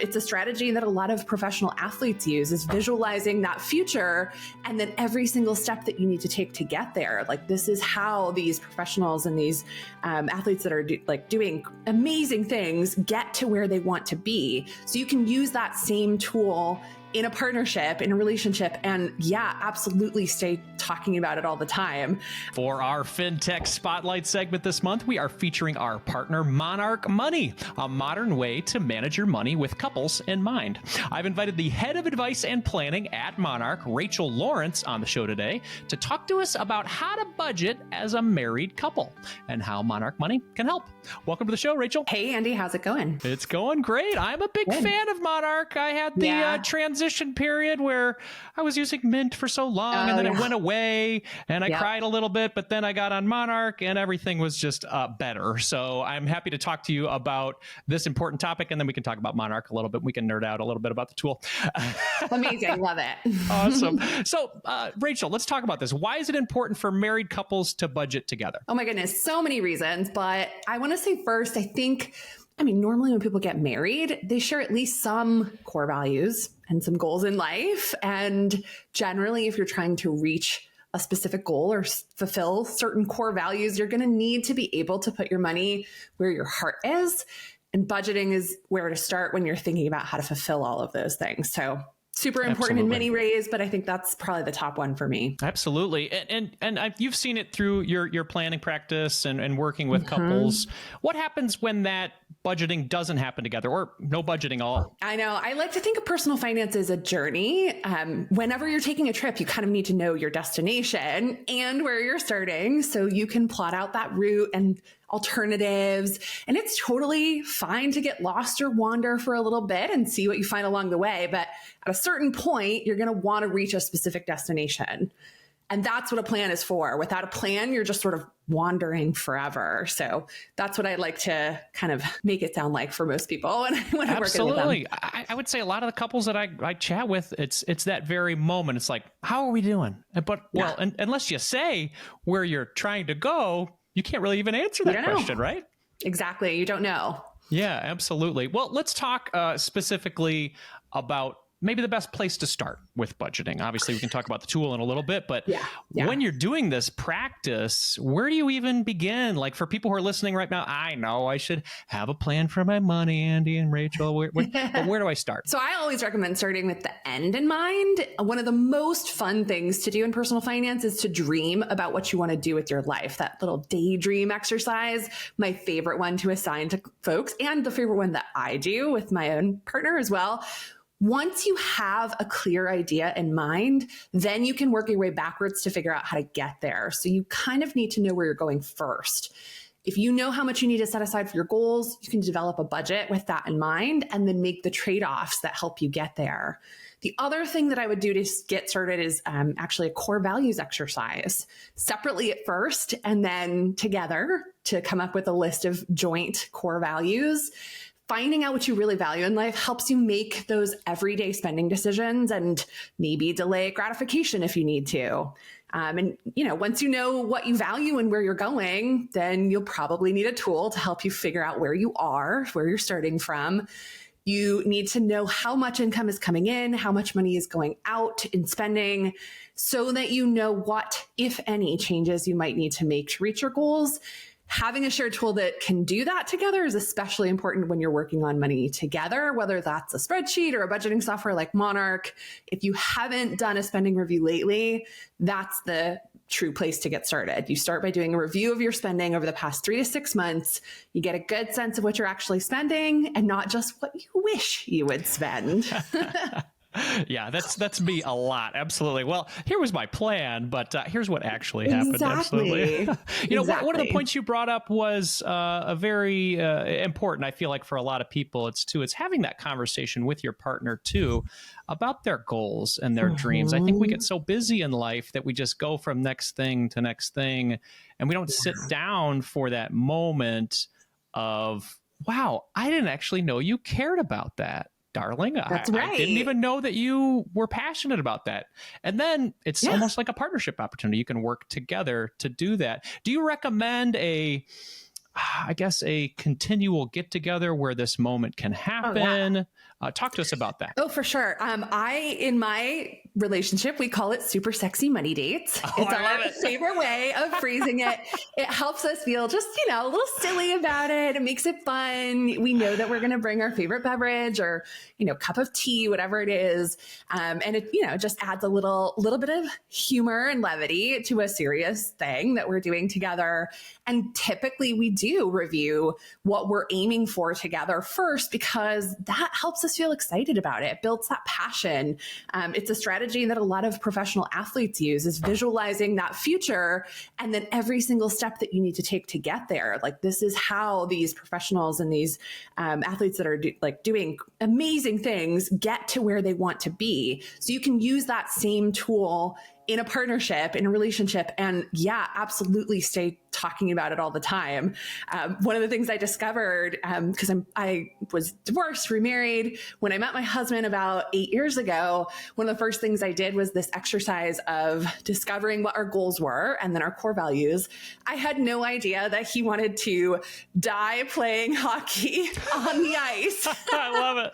It's a strategy that a lot of professional athletes use, is visualizing that future and then every single step that you need to take to get there. Like, this is how these professionals and these athletes that are doing amazing things get to where they want to be. So you can use that same tool in a partnership, in a relationship, and absolutely stay talking about it all the time. For our FinTech Spotlight segment this month, we are featuring our partner, Monarch Money, a modern way to manage your money with couples in mind. I've invited the head of advice and planning at Monarch, Rachel Lawrence, on the show today to talk to us about how to budget as a married couple and how Monarch Money can help. Welcome to the show, Rachel. Hey, Andy, how's it going? It's going great. I'm a big fan of Monarch. I had the transition period where I was using Mint for so long, and then it went away, and I cried a little bit, but then I got on Monarch, and everything was just better. So I'm happy to talk to you about this important topic, and then we can talk about Monarch a little bit. We can nerd out a little bit about the tool. Amazing. Love it. Awesome. So, Rachel, let's talk about this. Why is it important for married couples to budget together? Oh my goodness, so many reasons. But I want to say first, normally when people get married, they share at least some core values and some goals in life. And generally, if you're trying to reach a specific goal or fulfill certain core values, you're going to need to be able to put your money where your heart is. And budgeting is where to start when you're thinking about how to fulfill all of those things. So super important in many ways, but I think that's probably the top one for me. Absolutely. And you've seen it through your planning practice and working with couples. What happens when that budgeting doesn't happen together, or no budgeting at all? I know. I like to think of personal finance as a journey. Whenever you're taking a trip, you kind of need to know your destination and where you're starting so you can plot out that route and alternatives. And it's totally fine to get lost or wander for a little bit and see what you find along the way. But at a certain point, you're going to want to reach a specific destination. And that's what a plan is for. Without a plan, you're just sort of wandering forever. So that's what I like to kind of make it sound like for most people when I work with them. Absolutely. I would say a lot of the couples that I chat with, it's that very moment. It's like, how are we doing? But unless you say where you're trying to go, you can't really even answer that question, right? Exactly. You don't know. Yeah, absolutely. Well, let's talk specifically about maybe the best place to start with budgeting. Obviously, we can talk about the tool in a little bit, but when you're doing this practice, where do you even begin? Like, for people who are listening right now, I know I should have a plan for my money, Andy and Rachel, but where do I start? So I always recommend starting with the end in mind. One of the most fun things to do in personal finance is to dream about what you want to do with your life. That little daydream exercise, my favorite one to assign to folks, and the favorite one that I do with my own partner as well. Once you have a clear idea in mind, then you can work your way backwards to figure out how to get there. So you kind of need to know where you're going first. If you know how much you need to set aside for your goals, you can develop a budget with that in mind and then make the trade-offs that help you get there. The other thing that I would do to get started is actually a core values exercise, separately at first and then together to come up with a list of joint core values. Finding out what you really value in life helps you make those everyday spending decisions and maybe delay gratification if you need to. Once you know what you value and where you're going, then you'll probably need a tool to help you figure out where you are, where you're starting from. You need to know how much income is coming in, how much money is going out in spending, so that you know what, if any, changes you might need to make to reach your goals. Having a shared tool that can do that together is especially important when you're working on money together, whether that's a spreadsheet or a budgeting software like Monarch. If you haven't done a spending review lately, that's the true place to get started. You start by doing a review of your spending over the past 3 to 6 months. You get a good sense of what you're actually spending and not just what you wish you would spend. Yeah, that's me a lot. Absolutely. Well, here was my plan, but here's what actually happened. Exactly. Absolutely. One of the points you brought up was a very important, I feel like, for a lot of people. It's having that conversation with your partner too about their goals and their dreams. I think we get so busy in life that we just go from next thing to next thing, and we don't sit down for that moment of, wow, I didn't actually know you cared about that. Darling, That's right. I didn't even know that you were passionate about that. And then it's almost like a partnership opportunity. You can work together to do that. Do you recommend a continual get together where this moment can happen? Talk to us about that. Oh, for sure. In my relationship, we call it super sexy money dates. Oh, It's I love our it. favorite way of phrasing it. It helps us feel just, a little silly about it. It makes it fun. We know that we're going to bring our favorite beverage or, cup of tea, whatever it is. And it, just adds a little bit of humor and levity to a serious thing that we're doing together. And typically we do review what we're aiming for together first, because that helps us feel excited about it. It builds that passion. It's a strategy that a lot of professional athletes use, is visualizing that future and then every single step that you need to take to get there. Like, this is how these professionals and these athletes that are doing amazing things get to where they want to be. So you can use that same tool in a partnership, in a relationship, and absolutely stay talking about it all the time. One of the things I discovered, because I was divorced, remarried, when I met my husband about 8 years ago, one of the first things I did was this exercise of discovering what our goals were and then our core values. I had no idea that he wanted to die playing hockey on the ice. I love it.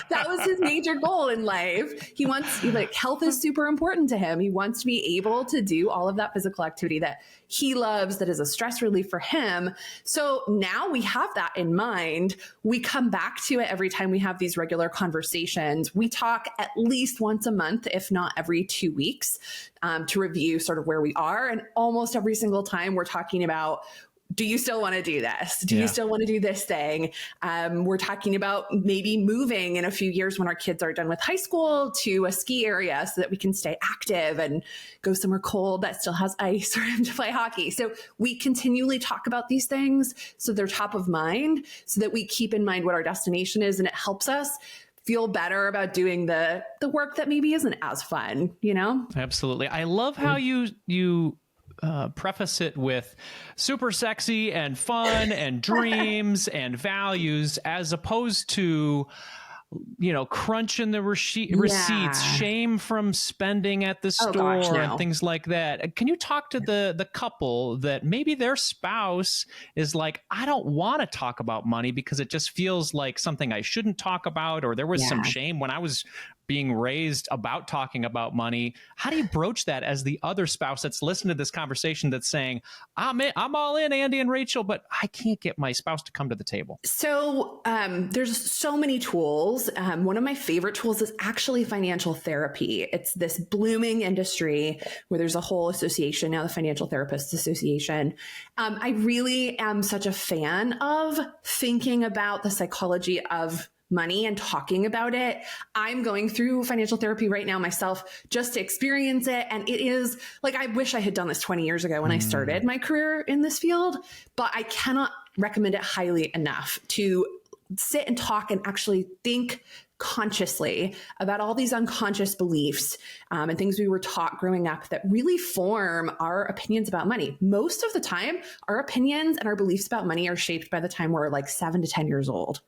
That was his major goal in life. He wants, health is super important to him. He wants to be able to do all of that physical activity that he loves, that is a stress relief for him. So now we have that in mind. We come back to it every time we have these regular conversations. We talk at least once a month, if not every 2 weeks, to review sort of where we are. And almost every single time we're talking about, do you still want to do this? Do you still want to do this thing? We're talking about maybe moving in a few years when our kids are done with high school to a ski area so that we can stay active and go somewhere cold that still has ice for him to play hockey. So we continually talk about these things so they're top of mind, so that we keep in mind what our destination is, and it helps us feel better about doing the work that maybe isn't as fun, Absolutely. I love how you preface it with super sexy and fun and dreams and values, as opposed to, crunching the receipts, shame from spending at the store, and things like that. Can you talk to the couple that maybe their spouse is like, I don't want to talk about money because it just feels like something I shouldn't talk about, or there was some shame when I was being raised about talking about money? How do you broach that as the other spouse that's listening to this conversation that's saying, I'm all in, Andy and Rachel, but I can't get my spouse to come to the table? So there's so many tools. One of my favorite tools is actually financial therapy. It's this blooming industry where there's a whole association now, the Financial Therapists Association. I really am such a fan of thinking about the psychology of money and talking about it. I'm going through financial therapy right now myself just to experience it. And it is like, I wish I had done this 20 years ago when I started my career in this field, but I cannot recommend it highly enough to sit and talk and actually think consciously about all these unconscious beliefs and things we were taught growing up that really form our opinions about money. Most of the time, our opinions and our beliefs about money are shaped by the time we're like 7 to 10 years old.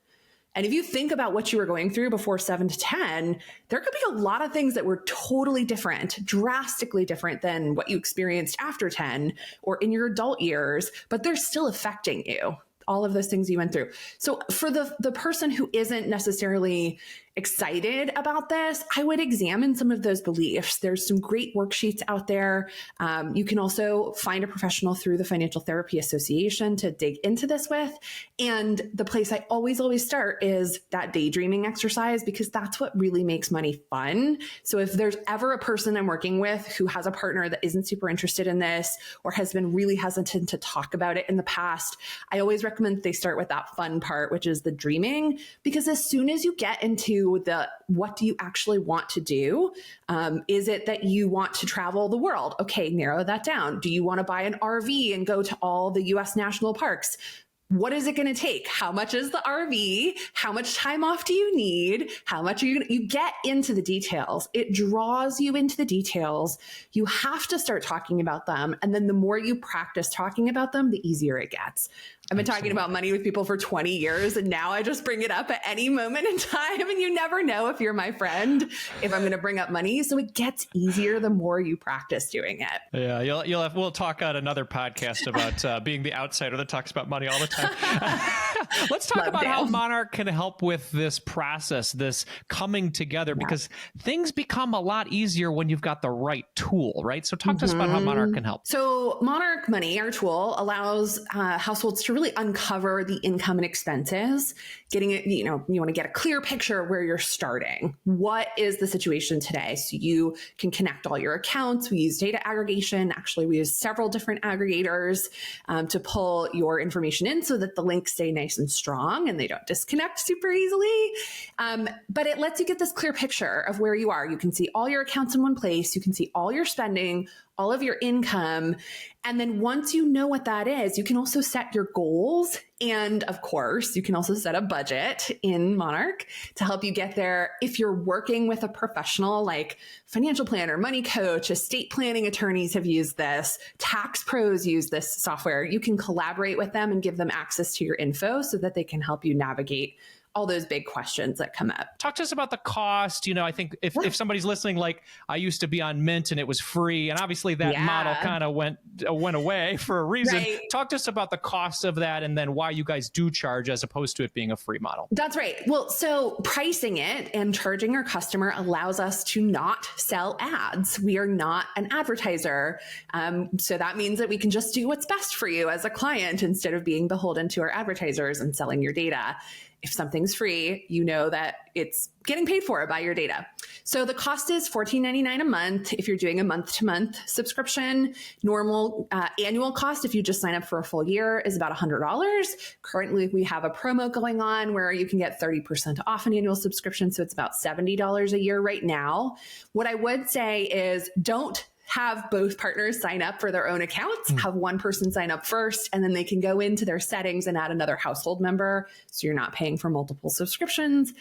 And if you think about what you were going through before 7 to 10, there could be a lot of things that were totally different, drastically different than what you experienced after 10 or in your adult years, but they're still affecting you. All of those things you went through. So for the person who isn't necessarily excited about this, I would examine some of those beliefs. There's some great worksheets out there. You can also find a professional through the Financial Therapy Association to dig into this with. And the place I always start is that daydreaming exercise, because that's what really makes money fun. So if there's ever a person I'm working with who has a partner that isn't super interested in this or has been really hesitant to talk about it in the past, I always recommend they start with that fun part, which is the dreaming, because as soon as you get into the what do you actually want to do? Is it that you want to travel the world? Okay, narrow that down. Do you want to buy an RV and go to all the US national parks? What is it going to take? How much is the RV? How much time off do you need? How much are you going to, you get into the details. It draws you into the details. You have to start talking about them. And then the more you practice talking about them, the easier it gets. I've been talking about money with people for 20 years, and now I just bring it up at any moment in time. And you never know, if you're my friend, if I'm going to bring up money. So it gets easier the more you practice doing it. Yeah, we'll talk on another podcast about being the outsider that talks about money all the time. Let's talk about how Monarch can help with this process, this coming together, because things become a lot easier when you've got the right tool, right? So talk to us about how Monarch can help. So Monarch Money, our tool, allows households to really uncover the income and expenses, getting it, you want to get a clear picture of where you're starting. What is the situation today? So you can connect all your accounts. We use data aggregation. Actually, we use several different aggregators to pull your information in so that the links stay nice and strong and they don't disconnect super easily. But it lets you get this clear picture of where you are. You can see all your accounts in one place. You can see all your spending, all of your income. And then once you know what that is, you can also set your goals. And of course, you can also set a budget in Monarch to help you get there. If you're working with a professional like financial planner, money coach, estate planning attorneys have used this, tax pros use this software, you can collaborate with them and give them access to your info so that they can help you navigate all those big questions that come up. Talk to us about the cost. I think if somebody's listening, like I used to be on Mint and it was free, and obviously that model kind of went away for a reason. Right. Talk to us about the cost of that and then why you guys do charge as opposed to it being a free model. That's right. Well, so pricing it and charging our customer allows us to not sell ads. We are not an advertiser. So that means that we can just do what's best for you as a client instead of being beholden to our advertisers and selling your data. If something's free, you know that it's getting paid for by your data. So the cost is $14.99 a month if you're doing a month-to-month subscription. Normal annual cost, if you just sign up for a full year, is about $100. Currently, we have a promo going on where you can get 30% off an annual subscription. So it's about $70 a year right now. What I would say is don't have both partners sign up for their own accounts, have one person sign up first, and then they can go into their settings and add another household member. So you're not paying for multiple subscriptions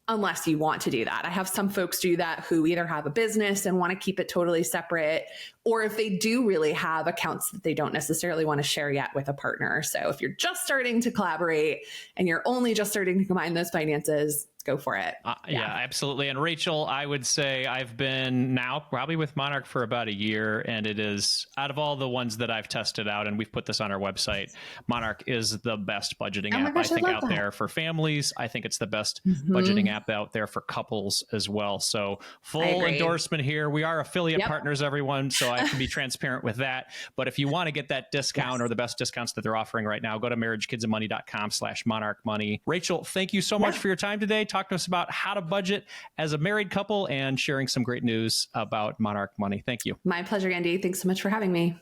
unless you want to do that. I have some folks do that who either have a business and want to keep it totally separate, or if they do really have accounts that they don't necessarily want to share yet with a partner. So if you're just starting to collaborate and you're only just starting to combine those finances, go for it. Yeah, absolutely. And Rachel, I would say I've been now probably with Monarch for about a year, and it is, out of all the ones that I've tested out, and we've put this on our website, Monarch is the best budgeting app I think out there for families. I think it's the best budgeting app out there for couples as well. So full endorsement here. We are affiliate partners, everyone. So I can be transparent with that. But if you want to get that discount or the best discounts that they're offering right now, go to marriagekidsandmoney.com/monarchmoney. Rachel, thank you so much for your time today. Talk to us about how to budget as a married couple and sharing some great news about Monarch Money. Thank you. My pleasure, Andy. Thanks so much for having me.